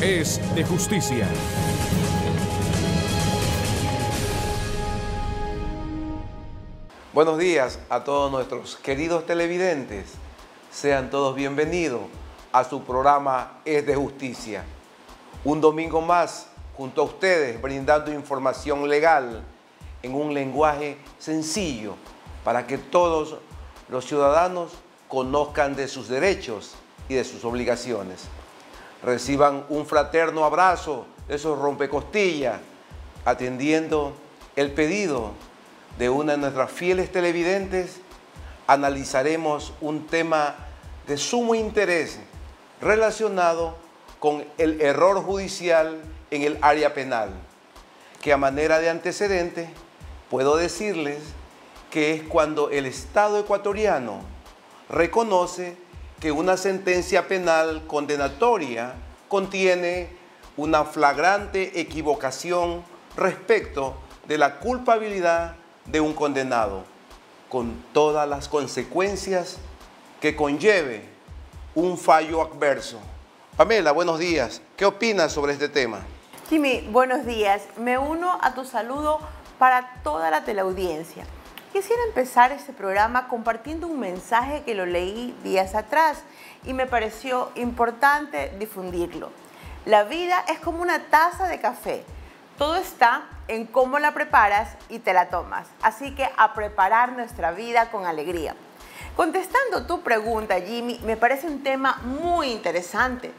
es de justicia. Buenos días a todos nuestros queridos televidentes. Sean todos bienvenidos a su programa Es de Justicia. Un domingo más junto a ustedes brindando información legal en un lenguaje sencillo para que todos los ciudadanos conozcan de sus derechos y de sus obligaciones. Reciban un fraterno abrazo de esos rompecostillas atendiendo el pedido de una de nuestras fieles televidentes. Analizaremos un tema de sumo interés relacionado con el error judicial en el área penal, que a manera de antecedente puedo decirles que es cuando el Estado ecuatoriano reconoce que una sentencia penal condenatoria contiene una flagrante equivocación respecto de la culpabilidad de un condenado, con todas las consecuencias que conlleve un fallo adverso. Pamela, buenos días. ¿Qué opinas sobre este tema? Jimmy, buenos días. Me uno a tu saludo para toda la teleaudiencia. Quisiera empezar este programa compartiendo un mensaje que lo leí días atrás y me pareció importante difundirlo. La vida es como una taza de café. Todo está en cómo la preparas y te la tomas. Así que a preparar nuestra vida con alegría. Contestando tu pregunta, Jimmy, me parece un tema muy interesante,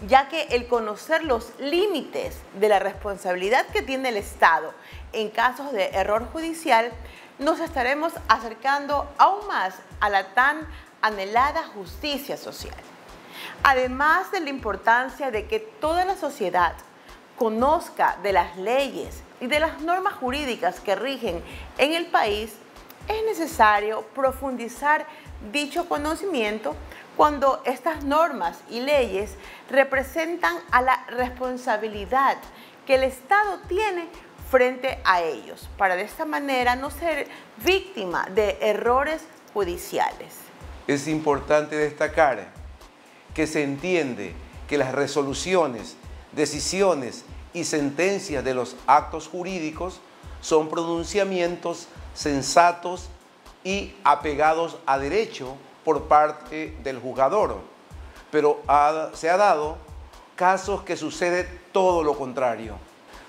ya que el conocer los límites de la responsabilidad que tiene el Estado en casos de error judicial, nos estaremos acercando aún más a la tan anhelada justicia social. Además de la importancia de que toda la sociedad conozca de las leyes y de las normas jurídicas que rigen en el país, es necesario profundizar dicho conocimiento cuando estas normas y leyes representan a la responsabilidad que el Estado tiene frente a ellos, para de esta manera no ser víctima de errores judiciales. Es importante destacar que se entiende que las resoluciones, decisiones y sentencias de los actos jurídicos son pronunciamientos sensatos y apegados a derecho por parte del juzgador, pero se ha dado casos que sucede todo lo contrario.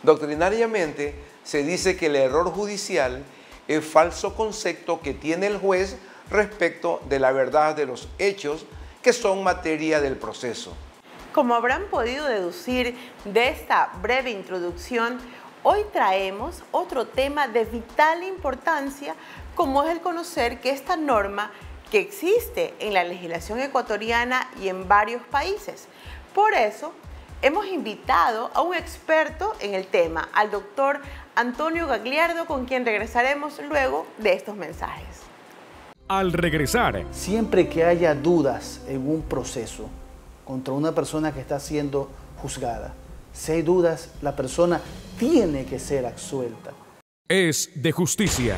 Doctrinariamente se dice que el error judicial es falso concepto que tiene el juez respecto de la verdad de los hechos que son materia del proceso. Como habrán podido deducir de esta breve introducción, hoy traemos otro tema de vital importancia, como es el conocer que esta norma que existe en la legislación ecuatoriana y en varios países. Por eso, hemos invitado a un experto en el tema, al doctor Antonio Gagliardo, con quien regresaremos luego de estos mensajes. Al regresar, Siempre que haya dudas en un proceso contra una persona que está siendo juzgada, si hay dudas, la persona tiene que ser absuelta. es de justicia.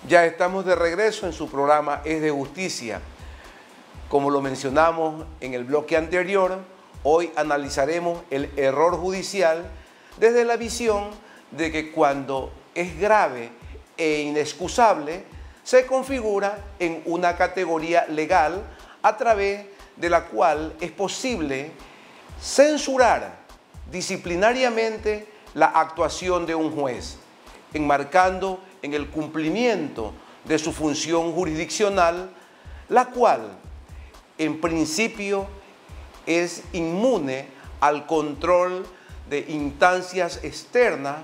Ya estamos de regreso en su programa Es de Justicia. Como lo mencionamos en el bloque anterior, hoy analizaremos el error judicial desde la visión de que cuando es grave e inexcusable, se configura en una categoría legal a través de la cual es posible censurar disciplinariamente la actuación de un juez, enmarcando en el cumplimiento de su función jurisdiccional, la cual en principio es inmune al control de instancias externas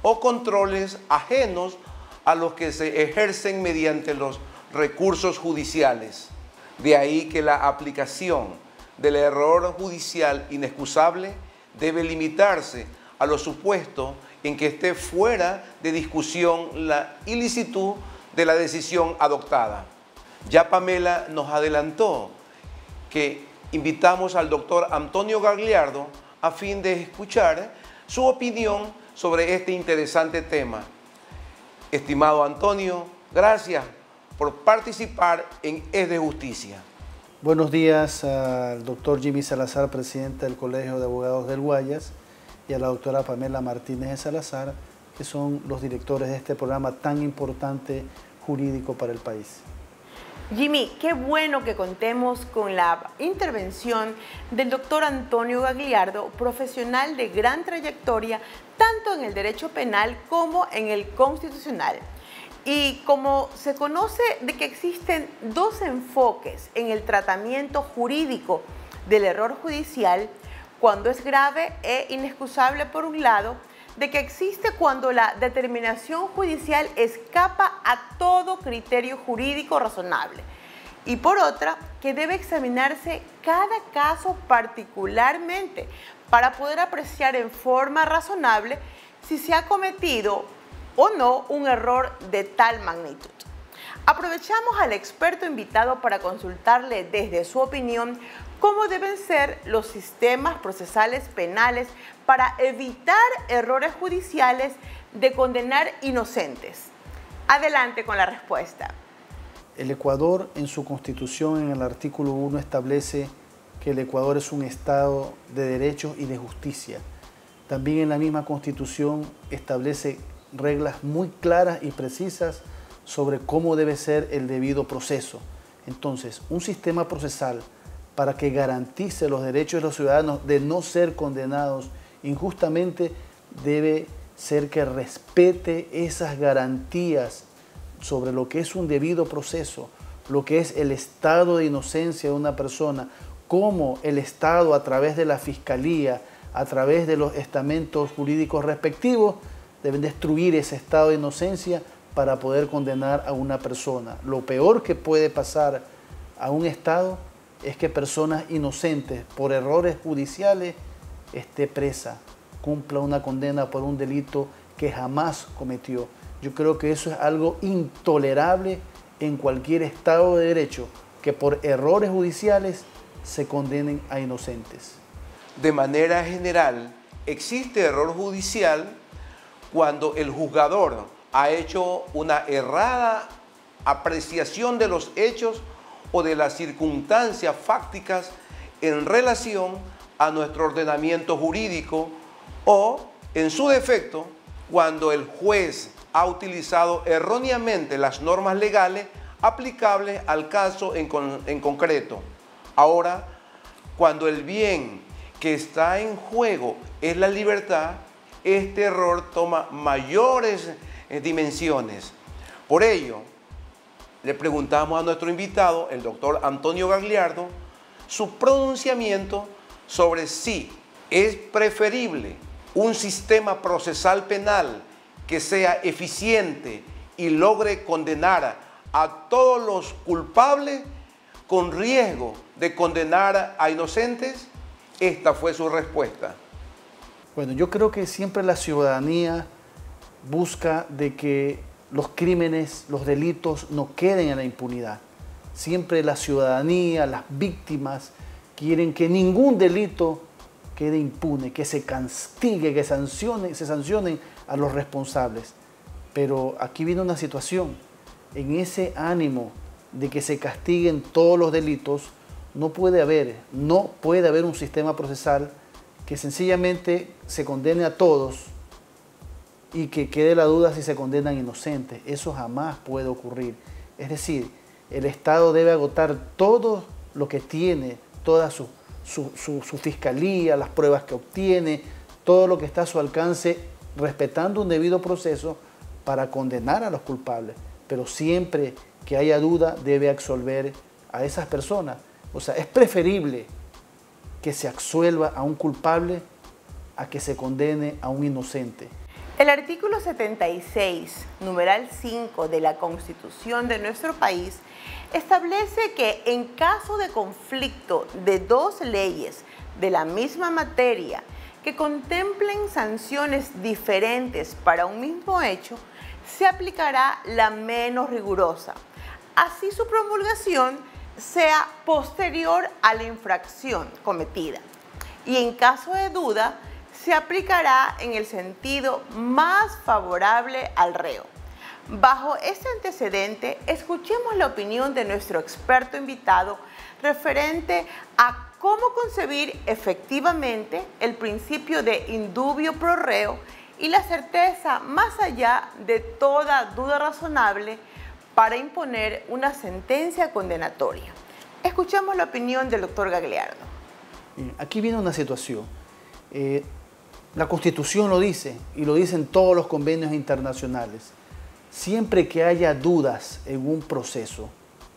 o controles ajenos a los que se ejercen mediante los recursos judiciales. De ahí que la aplicación del error judicial inexcusable debe limitarse a los supuestos en que esté fuera de discusión la ilicitud de la decisión adoptada. Ya Pamela nos adelantó que invitamos al doctor Antonio Gagliardo a fin de escuchar su opinión sobre este interesante tema. Estimado Antonio, gracias por participar en Es de Justicia. Buenos días al doctor Jimmy Salazar, presidente del Colegio de Abogados del Guayas, y a la doctora Pamela Martínez de Salazar, que son los directores de este programa tan importante jurídico para el país. Jimmy, qué bueno que contemos con la intervención del doctor Antonio Gagliardo, profesional de gran trayectoria tanto en el derecho penal como en el constitucional. Y como se conoce de que existen dos enfoques en el tratamiento jurídico del error judicial, cuando es grave e inexcusable por un lado, de que existe cuando la determinación judicial escapa a todo criterio jurídico razonable, y por otra, que debe examinarse cada caso particularmente para poder apreciar en forma razonable si se ha cometido o no un error de tal magnitud. Aprovechamos al experto invitado para consultarle desde su opinión cómo deben ser los sistemas procesales penales para evitar errores judiciales de condenar inocentes. Adelante con la respuesta. El Ecuador, en su Constitución, en el artículo 1, establece que el Ecuador es un Estado de derechos y de justicia. También en la misma Constitución establece reglas muy claras y precisas sobre cómo debe ser el debido proceso. Entonces, un sistema procesal para que garantice los derechos de los ciudadanos de no ser condenados injustamente debe ser que respete esas garantías sobre lo que es un debido proceso, lo que es el estado de inocencia de una persona, cómo el Estado a través de la Fiscalía, a través de los estamentos jurídicos respectivos, deben destruir ese estado de inocencia para poder condenar a una persona. Lo peor que puede pasar a un Estado es que personas inocentes por errores judiciales esté presa, cumpla una condena por un delito que jamás cometió. Yo creo que eso es algo intolerable en cualquier Estado de Derecho, que por errores judiciales se condenen a inocentes. De manera general, existe error judicial cuando el juzgador ha hecho una errada apreciación de los hechos o de las circunstancias fácticas en relación a nuestro ordenamiento jurídico, o, en su defecto, cuando el juez ha utilizado erróneamente las normas legales aplicables al caso en concreto. Ahora, cuando el bien que está en juego es la libertad, este error toma mayores dimensiones. Por ello, le preguntamos a nuestro invitado, el doctor Antonio Gagliardo, su pronunciamiento sobre si es preferible un sistema procesal penal que sea eficiente y logre condenar a todos los culpables con riesgo de condenar a inocentes. Esta fue su respuesta. Bueno, yo creo que siempre la ciudadanía busca de que los crímenes, los delitos no queden en la impunidad. Siempre la ciudadanía, las víctimas, quieren que ningún delito quede impune, que se castigue, que se sancionen a los responsables. Pero aquí viene una situación. En ese ánimo de que se castiguen todos los delitos, no puede haber un sistema procesal que sencillamente se condene a todos y que quede la duda si se condenan inocentes. Eso jamás puede ocurrir. Es decir, el Estado debe agotar todo lo que tiene, toda su fiscalía, las pruebas que obtiene, todo lo que está a su alcance, respetando un debido proceso para condenar a los culpables. Pero siempre que haya duda, debe absolver a esas personas. O sea, es preferible que se absuelva a un culpable a que se condene a un inocente. El artículo 76, numeral 5 de la Constitución de nuestro país establece que en caso de conflicto de dos leyes de la misma materia que contemplen sanciones diferentes para un mismo hecho, se aplicará la menos rigurosa. Así su promulgación sea posterior a la infracción cometida. Y en caso de duda, se aplicará en el sentido más favorable al reo. Bajo este antecedente, escuchemos la opinión de nuestro experto invitado referente a cómo concebir efectivamente el principio de indubio pro reo y la certeza más allá de toda duda razonable para imponer una sentencia condenatoria. Escuchemos la opinión del doctor Gagliardo. Aquí viene una situación. La Constitución lo dice y lo dicen todos los convenios internacionales. Siempre que haya dudas en un proceso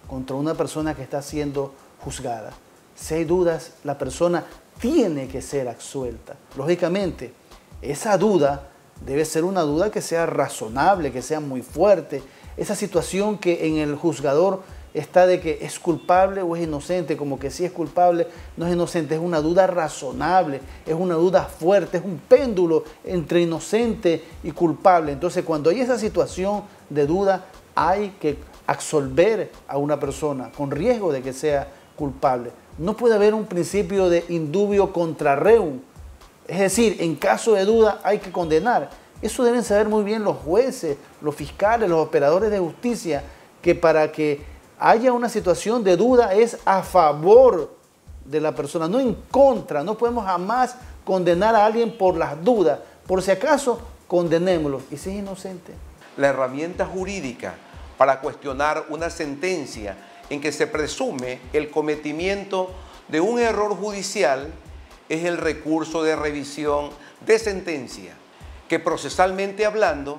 contra una persona que está siendo juzgada, si hay dudas, la persona tiene que ser absuelta. Lógicamente, esa duda debe ser una duda que sea razonable, que sea muy fuerte. Esa situación que en el juzgador está de que es culpable o es inocente, como que si es culpable, no es inocente, es una duda razonable, es una duda fuerte, es un péndulo entre inocente y culpable. Entonces, cuando hay esa situación de duda, hay que absolver a una persona con riesgo de que sea culpable. No puede haber un principio de indubio contra reo, es decir, en caso de duda hay que condenar. Eso deben saber muy bien los jueces, los fiscales, los operadores de justicia, que para que haya una situación de duda es a favor de la persona, no en contra. No podemos jamás condenar a alguien por las dudas. Por si acaso, condenémoslo. ¿Y si es inocente? La herramienta jurídica para cuestionar una sentencia en que se presume el cometimiento de un error judicial es el recurso de revisión de sentencia, que procesalmente hablando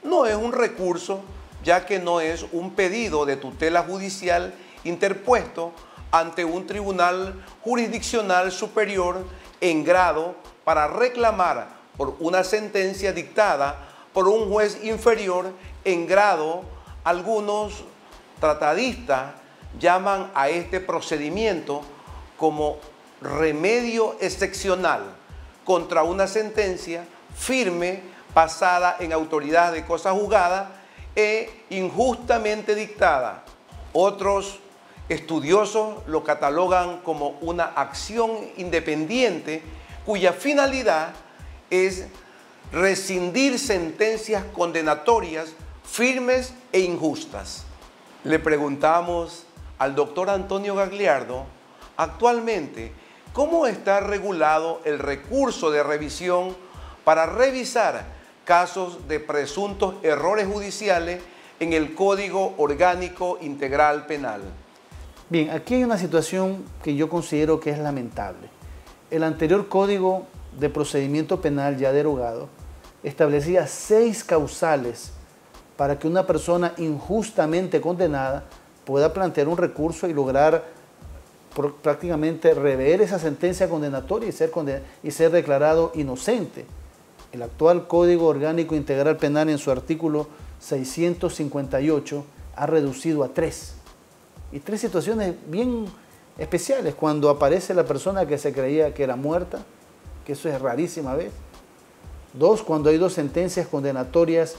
no es un recurso, ya que no es un pedido de tutela judicial interpuesto ante un tribunal jurisdiccional superior en grado para reclamar por una sentencia dictada por un juez inferior en grado. Algunos tratadistas llaman a este procedimiento como remedio excepcional contra una sentencia firme pasada en autoridad de cosa juzgada e injustamente dictada. Otros estudiosos lo catalogan como una acción independiente cuya finalidad es rescindir sentencias condenatorias firmes e injustas. Le preguntamos al doctor Antonio Gagliardo, actualmente, ¿cómo está regulado el recurso de revisión para revisar casos de presuntos errores judiciales en el Código Orgánico Integral Penal? Bien, aquí hay una situación que yo considero que es lamentable. El anterior Código de Procedimiento Penal, ya derogado, establecía 6 causales para que una persona injustamente condenada pueda plantear un recurso y lograr prácticamente rever esa sentencia condenatoria y ser declarado inocente. El actual Código Orgánico Integral Penal, en su artículo 658, ha reducido a 3. Y 3 situaciones bien especiales: cuando aparece la persona que se creía que era muerta, que eso es rarísima vez. 2, cuando hay 2 sentencias condenatorias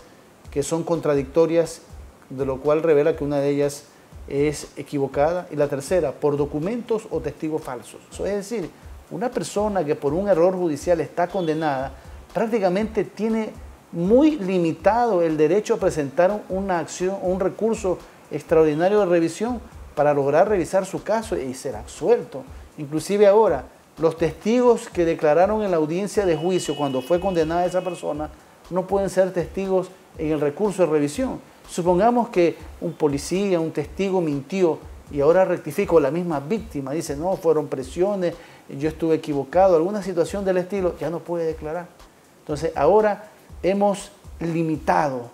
que son contradictorias, de lo cual revela que una de ellas es equivocada. Y la tercera, por documentos o testigos falsos. Eso es decir, una persona que por un error judicial está condenada, prácticamente tiene muy limitado el derecho a presentar una acción, un recurso extraordinario de revisión para lograr revisar su caso y ser absuelto. Inclusive ahora, los testigos que declararon en la audiencia de juicio cuando fue condenada esa persona no pueden ser testigos en el recurso de revisión. Supongamos que un policía, un testigo mintió y ahora rectificó, la misma víctima dice, no, fueron presiones, yo estuve equivocado, alguna situación del estilo, ya no puede declarar. Entonces ahora hemos limitado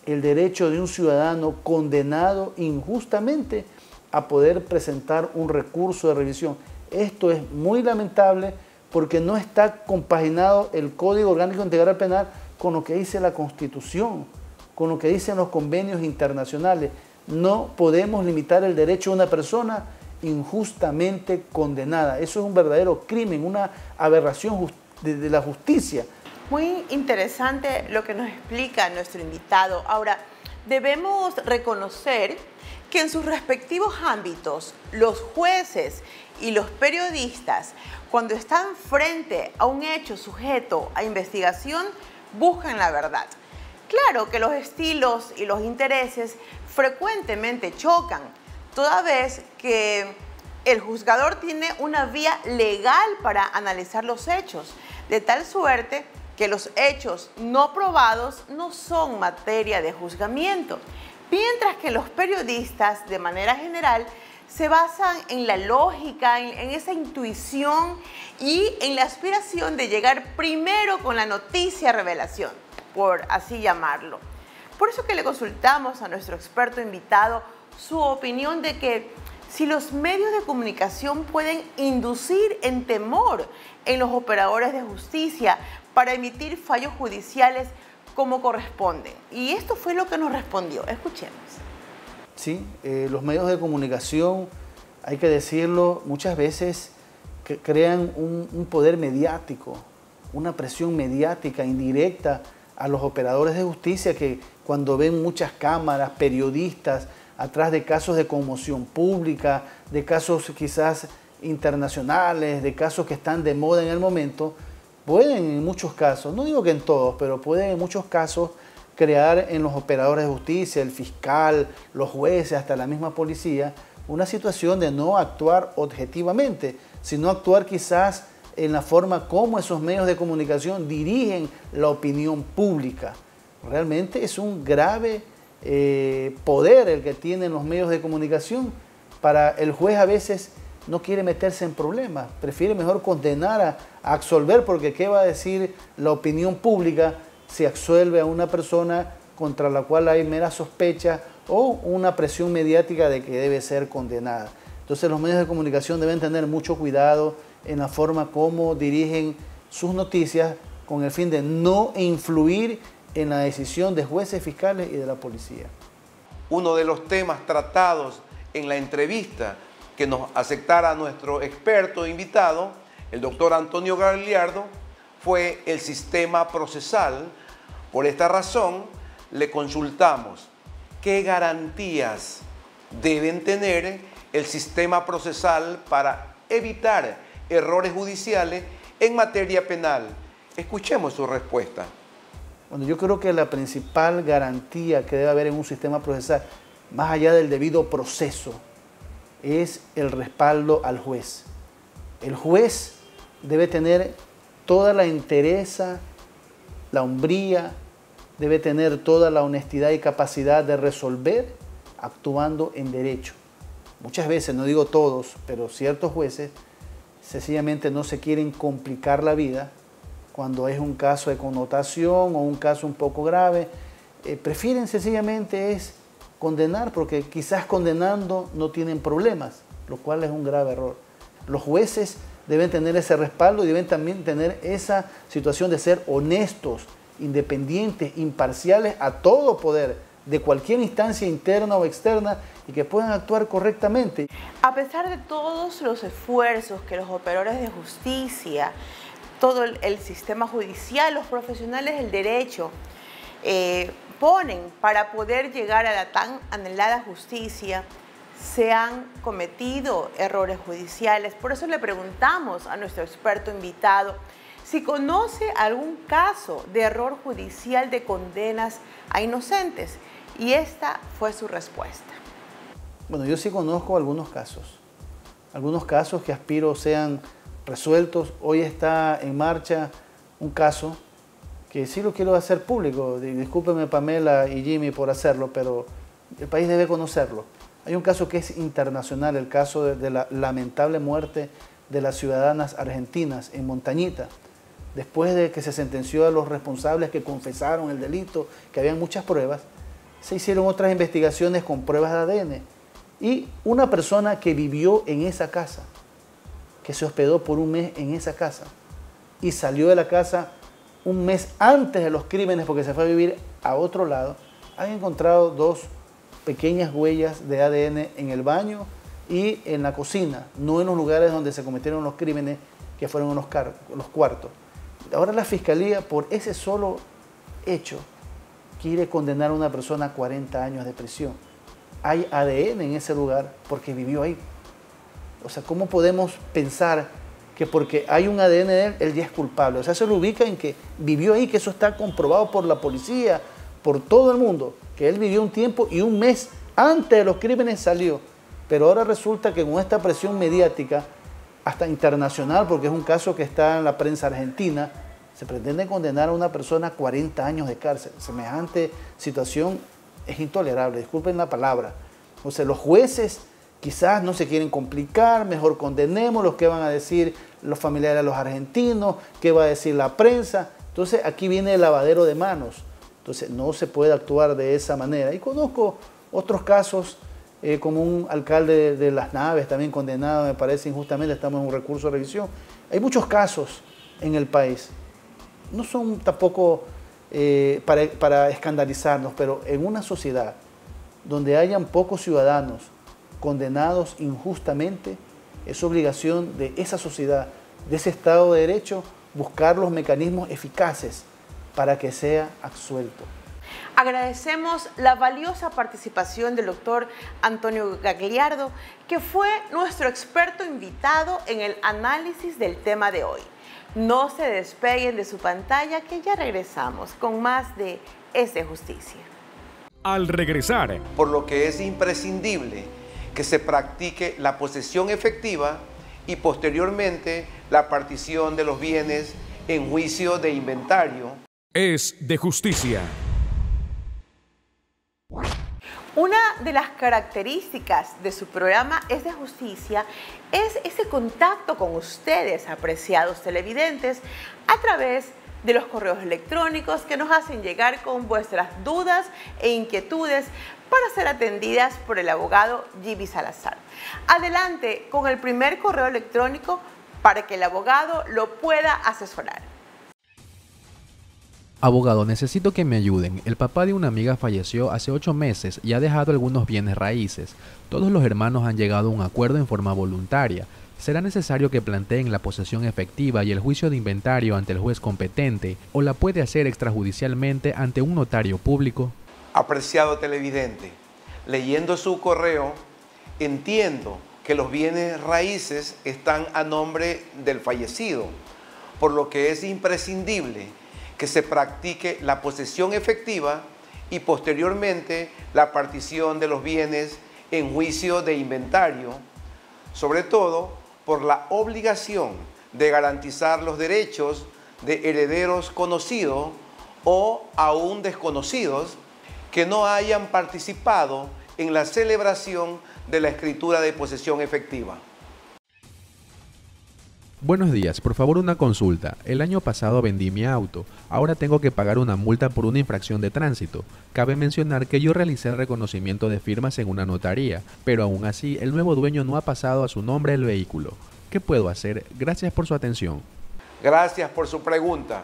el derecho de un ciudadano condenado injustamente a poder presentar un recurso de revisión. Esto es muy lamentable porque no está compaginado el Código Orgánico Integral Penal con lo que dice la Constitución, con lo que dicen los convenios internacionales. No podemos limitar el derecho de una persona injustamente condenada. Eso es un verdadero crimen, una aberración de la justicia. Muy interesante lo que nos explica nuestro invitado. Ahora, debemos reconocer que en sus respectivos ámbitos, los jueces y los periodistas, cuando están frente a un hecho sujeto a investigación, buscan la verdad. Claro que los estilos y los intereses frecuentemente chocan, toda vez que el juzgador tiene una vía legal para analizar los hechos, de tal suerte que los hechos no probados no son materia de juzgamiento, mientras que los periodistas, de manera general, se basan en la lógica, en esa intuición y en la aspiración de llegar primero con la noticia revelación, por así llamarlo. Por eso que le consultamos a nuestro experto invitado su opinión de que si los medios de comunicación pueden inducir en temor en los operadores de justicia para emitir fallos judiciales como corresponden. Y esto fue lo que nos respondió. Escuchemos. Sí, los medios de comunicación, hay que decirlo, muchas veces que crean un poder mediático, una presión mediática indirecta a los operadores de justicia que cuando ven muchas cámaras, periodistas, atrás de casos de conmoción pública, de casos quizás internacionales, de casos que están de moda en el momento, pueden en muchos casos, no digo que en todos, pero pueden en muchos casos crear en los operadores de justicia, el fiscal, los jueces, hasta la misma policía, una situación de no actuar objetivamente, sino actuar quizás en la forma como esos medios de comunicación dirigen la opinión pública. Realmente es un grave poder el que tienen los medios de comunicación. Para el juez a veces no quiere meterse en problemas, prefiere mejor condenar a absolver, porque ¿qué va a decir la opinión pública si absuelve a una persona contra la cual hay mera sospecha o una presión mediática de que debe ser condenada? Entonces los medios de comunicación deben tener mucho cuidado en la forma como dirigen sus noticias con el fin de no influir en la decisión de jueces, fiscales y de la policía. Uno de los temas tratados en la entrevista que nos aceptara nuestro experto invitado, el doctor Antonio Gagliardo, fue el sistema procesal. Por esta razón, le consultamos qué garantías deben tener el sistema procesal para evitar errores judiciales en materia penal. Escuchemos su respuesta. Bueno, yo creo que la principal garantía que debe haber en un sistema procesal, más allá del debido proceso, es el respaldo al juez. El juez debe tener toda la entereza, la hombría, debe tener toda la honestidad y capacidad de resolver actuando en derecho. Muchas veces, no digo todos, pero ciertos jueces sencillamente no se quieren complicar la vida cuando es un caso de connotación o un caso un poco grave. Prefieren sencillamente es condenar, porque quizás condenando no tienen problemas, lo cual es un grave error. Los jueces deben tener ese respaldo y deben también tener esa situación de ser honestos, independientes, imparciales a todo poder, de cualquier instancia interna o externa, y que puedan actuar correctamente. A pesar de todos los esfuerzos que los operadores de justicia, todo el sistema judicial, los profesionales del derecho ponen para poder llegar a la tan anhelada justicia, se han cometido errores judiciales. Por eso le preguntamos a nuestro experto invitado si conoce algún caso de error judicial de condenas a inocentes, y esta fue su respuesta. Bueno, yo sí conozco algunos casos que aspiro sean resueltos. Hoy está en marcha un caso que sí lo quiero hacer público. Discúlpenme Pamela y Jimmy por hacerlo, pero el país debe conocerlo. Hay un caso que es internacional, el caso de la lamentable muerte de las ciudadanas argentinas en Montañita. Después de que se sentenció a los responsables que confesaron el delito, que habían muchas pruebas, se hicieron otras investigaciones con pruebas de ADN. Y una persona que vivió en esa casa, que se hospedó por un mes en esa casa y salió de la casa un mes antes de los crímenes porque se fue a vivir a otro lado, han encontrado 2 pequeñas huellas de ADN en el baño y en la cocina, no en los lugares donde se cometieron los crímenes, que fueron los cuartos. Ahora la Fiscalía, por ese solo hecho, quiere condenar a una persona a 40 años de prisión. Hay ADN en ese lugar porque vivió ahí. O sea, ¿cómo podemos pensar que porque hay un ADN de él, él ya es culpable? O sea, se lo ubica en que vivió ahí, que eso está comprobado por la policía, por todo el mundo que él vivió un tiempo y un mes antes de los crímenes salió. Pero ahora resulta que con esta presión mediática, hasta internacional, porque es un caso que está en la prensa argentina, se pretende condenar a una persona a 40 años de cárcel. Semejante situación es intolerable, disculpen la palabra. O sea, los jueces quizás no se quieren complicar, mejor condenemos los que van a decir los familiares de los argentinos, qué va a decir la prensa. Entonces aquí viene el lavadero de manos. Entonces no se puede actuar de esa manera. Y conozco otros casos, como un alcalde de Las Naves también condenado, me parece injustamente, estamos en un recurso de revisión. Hay muchos casos en el país. No son tampoco para escandalizarnos, pero en una sociedad donde hayan pocos ciudadanos condenados injustamente, es obligación de esa sociedad, de ese Estado de Derecho, buscar los mecanismos eficaces para que sea absuelto. Agradecemos la valiosa participación del doctor Antonio Gagliardo, que fue nuestro experto invitado en el análisis del tema de hoy. No se despeguen de su pantalla, que ya regresamos con más de Es de Justicia. Al regresar, por lo que es imprescindible que se practique la posesión efectiva y posteriormente la partición de los bienes en juicio de inventario. Es de Justicia. Una de las características de su programa Es de Justicia es ese contacto con ustedes, apreciados televidentes, a través de los correos electrónicos que nos hacen llegar con vuestras dudas e inquietudes para ser atendidas por el abogado Jimmy Salazar. Adelante con el primer correo electrónico para que el abogado lo pueda asesorar. Abogado, necesito que me ayuden. El papá de una amiga falleció hace 8 meses y ha dejado algunos bienes raíces. Todos los hermanos han llegado a un acuerdo en forma voluntaria. ¿Será necesario que planteen la posesión efectiva y el juicio de inventario ante el juez competente o la puede hacer extrajudicialmente ante un notario público? Apreciado televidente, leyendo su correo, entiendo que los bienes raíces están a nombre del fallecido, por lo que es imprescindible que se practique la posesión efectiva y posteriormente la partición de los bienes en juicio de inventario, sobre todo por la obligación de garantizar los derechos de herederos conocidos o aún desconocidos que no hayan participado en la celebración de la escritura de posesión efectiva. Buenos días, por favor una consulta. El año pasado vendí mi auto, ahora tengo que pagar una multa por una infracción de tránsito. Cabe mencionar que yo realicé el reconocimiento de firmas en una notaría, pero aún así el nuevo dueño no ha pasado a su nombre el vehículo. ¿Qué puedo hacer? Gracias por su atención. Gracias por su pregunta,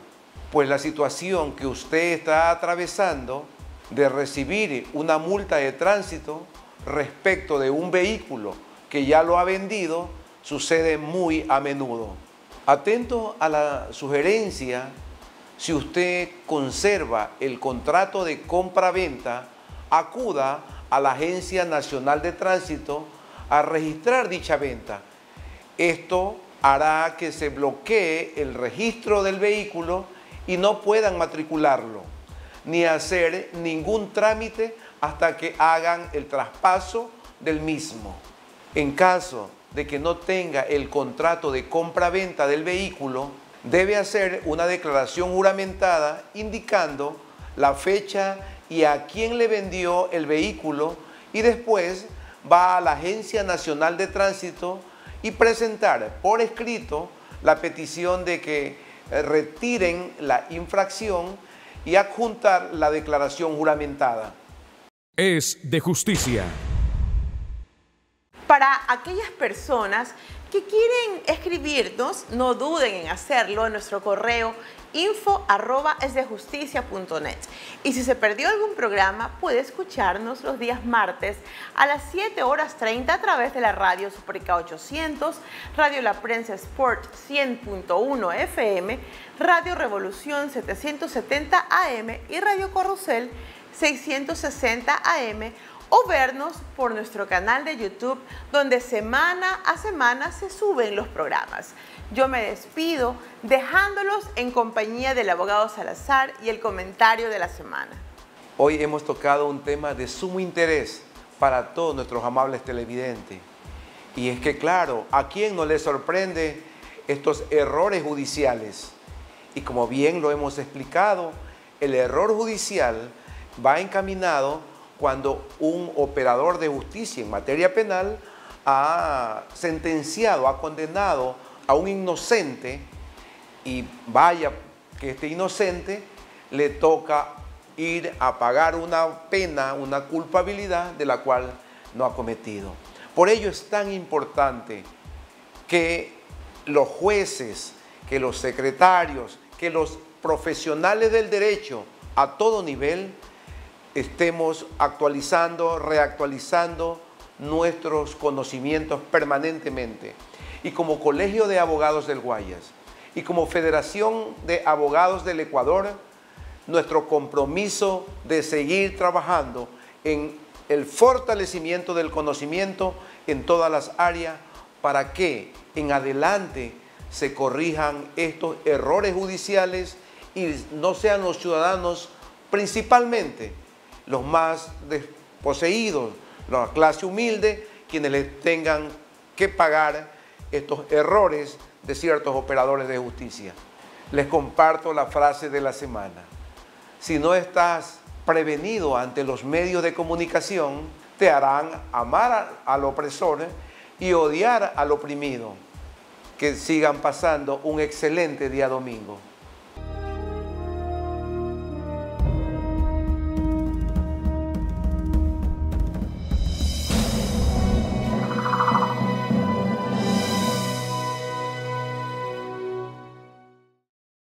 pues la situación que usted está atravesando de recibir una multa de tránsito respecto de un vehículo que ya lo ha vendido sucede muy a menudo. Atento a la sugerencia, si usted conserva el contrato de compra-venta, acuda a la Agencia Nacional de Tránsito a registrar dicha venta. Esto hará que se bloquee el registro del vehículo y no puedan matricularlo, ni hacer ningún trámite hasta que hagan el traspaso del mismo. En caso de que no tenga el contrato de compra-venta del vehículo, debe hacer una declaración juramentada indicando la fecha y a quién le vendió el vehículo, y después va a la Agencia Nacional de Tránsito y presentar por escrito la petición de que retiren la infracción y adjuntar la declaración juramentada. Es de Justicia. Para aquellas personas que quieren escribirnos, no duden en hacerlo en nuestro correo info@esdejusticia.net. Y si se perdió algún programa, puede escucharnos los días martes a las 7:30 a través de la radio Superca 800, Radio La Prensa Sport 100.1 FM, Radio Revolución 770 AM y Radio Corrusel 660 AM, o vernos por nuestro canal de YouTube, donde semana a semana se suben los programas. Yo me despido dejándolos en compañía del abogado Salazar y el comentario de la semana. Hoy hemos tocado un tema de sumo interés para todos nuestros amables televidentes. Y es que, claro, ¿a quién no le sorprende estos errores judiciales? Y como bien lo hemos explicado, el error judicial va encaminado cuando un operador de justicia en materia penal ha sentenciado, ha condenado a un inocente, y vaya que este inocente le toca ir a pagar una pena, una culpabilidad de la cual no ha cometido. Por ello es tan importante que los jueces, que los secretarios, que los profesionales del derecho a todo nivel estemos actualizando, reactualizando nuestros conocimientos permanentemente. Y como Colegio de Abogados del Guayas y como Federación de Abogados del Ecuador, nuestro compromiso de seguir trabajando en el fortalecimiento del conocimiento en todas las áreas para que en adelante se corrijan estos errores judiciales y no sean los ciudadanos, principalmente los más desposeídos, la clase humilde, quienes les tengan que pagar estos errores de ciertos operadores de justicia. Les comparto la frase de la semana. Si no estás prevenido ante los medios de comunicación, te harán amar al opresor y odiar al oprimido. Que sigan pasando un excelente día domingo.